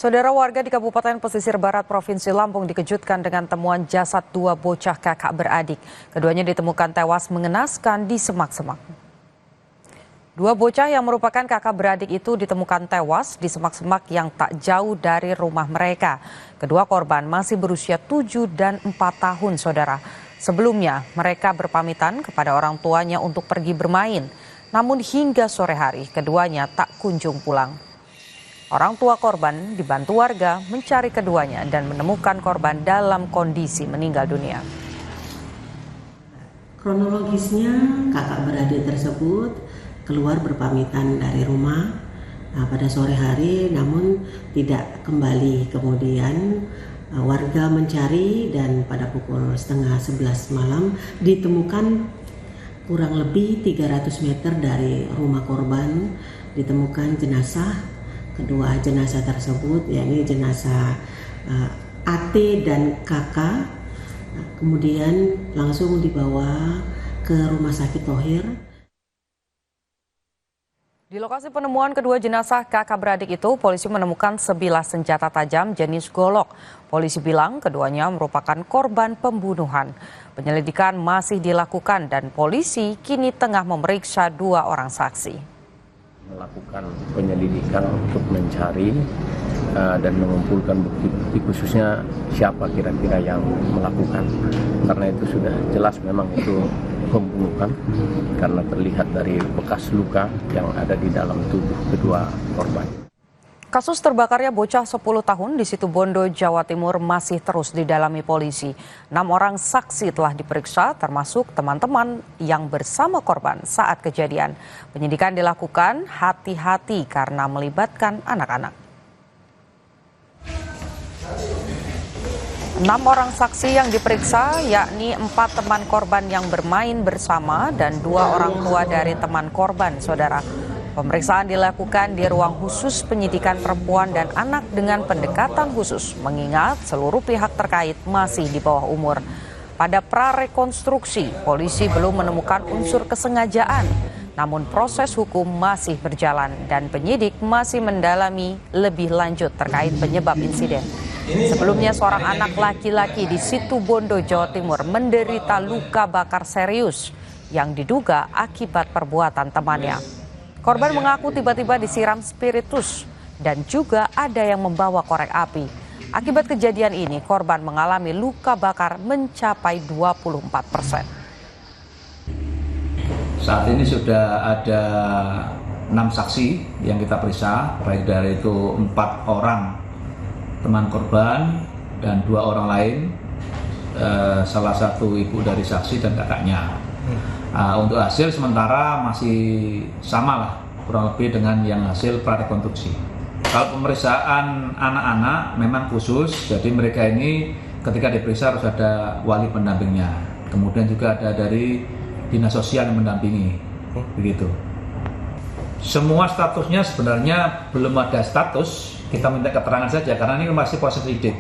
Saudara, warga di Kabupaten Pesisir Barat Provinsi Lampung dikejutkan dengan temuan jasad dua bocah kakak beradik. Keduanya ditemukan tewas mengenaskan di semak-semak. Dua bocah yang merupakan kakak beradik itu ditemukan tewas di semak-semak yang tak jauh dari rumah mereka. Kedua korban masih berusia 7 dan 4 tahun, saudara. Sebelumnya, mereka berpamitan kepada orang tuanya untuk pergi bermain. Namun hingga sore hari, keduanya tak kunjung pulang. Orang tua korban dibantu warga mencari keduanya dan menemukan korban dalam kondisi meninggal dunia. Kronologisnya, kakak beradik tersebut keluar berpamitan dari rumah pada sore hari, namun tidak kembali. Kemudian warga mencari dan pada pukul 10:30 malam ditemukan kurang lebih 300 meter dari rumah korban ditemukan jenazah. Kedua jenazah tersebut, yakni jenazah AT dan KK, kemudian langsung dibawa ke Rumah Sakit Thohir. Di lokasi penemuan kedua jenazah kakak beradik itu, polisi menemukan sebilah senjata tajam jenis golok. Polisi bilang keduanya merupakan korban pembunuhan. Penyelidikan masih dilakukan dan polisi kini tengah memeriksa 2 orang saksi. Melakukan penyelidikan untuk mencari dan mengumpulkan bukti-bukti, khususnya siapa kira-kira yang melakukan, karena itu sudah jelas memang itu pembunuhan karena terlihat dari bekas luka yang ada di dalam tubuh kedua korban. Kasus terbakarnya bocah 10 tahun di Situbondo, Jawa Timur masih terus didalami polisi. 6 orang saksi telah diperiksa, termasuk teman-teman yang bersama korban saat kejadian. Penyidikan dilakukan hati-hati karena melibatkan anak-anak. 6 orang saksi yang diperiksa yakni 4 teman korban yang bermain bersama dan 2 orang tua dari teman korban, saudara. Pemeriksaan dilakukan di ruang khusus penyidikan perempuan dan anak dengan pendekatan khusus, mengingat seluruh pihak terkait masih di bawah umur. Pada prarekonstruksi, polisi belum menemukan unsur kesengajaan, namun proses hukum masih berjalan dan penyidik masih mendalami lebih lanjut terkait penyebab insiden. Sebelumnya, seorang anak laki-laki di Situbondo, Jawa Timur menderita luka bakar serius yang diduga akibat perbuatan temannya. Korban mengaku tiba-tiba disiram spiritus dan juga ada yang membawa korek api. Akibat kejadian ini, korban mengalami luka bakar mencapai 24%. Saat ini sudah ada 6 saksi yang kita periksa, baik dari itu 4 orang teman korban dan 2 orang lain, salah satu ibu dari saksi dan kakaknya. Untuk hasil sementara masih sama lah, kurang lebih dengan yang hasil prarekonstruksi. Kalau pemeriksaan anak-anak memang khusus, jadi mereka ini ketika diperiksa harus ada wali pendampingnya. Kemudian juga ada dari dinas sosial yang mendampingi, begitu. Semua statusnya sebenarnya belum ada status, kita minta keterangan saja karena ini masih proses lidik.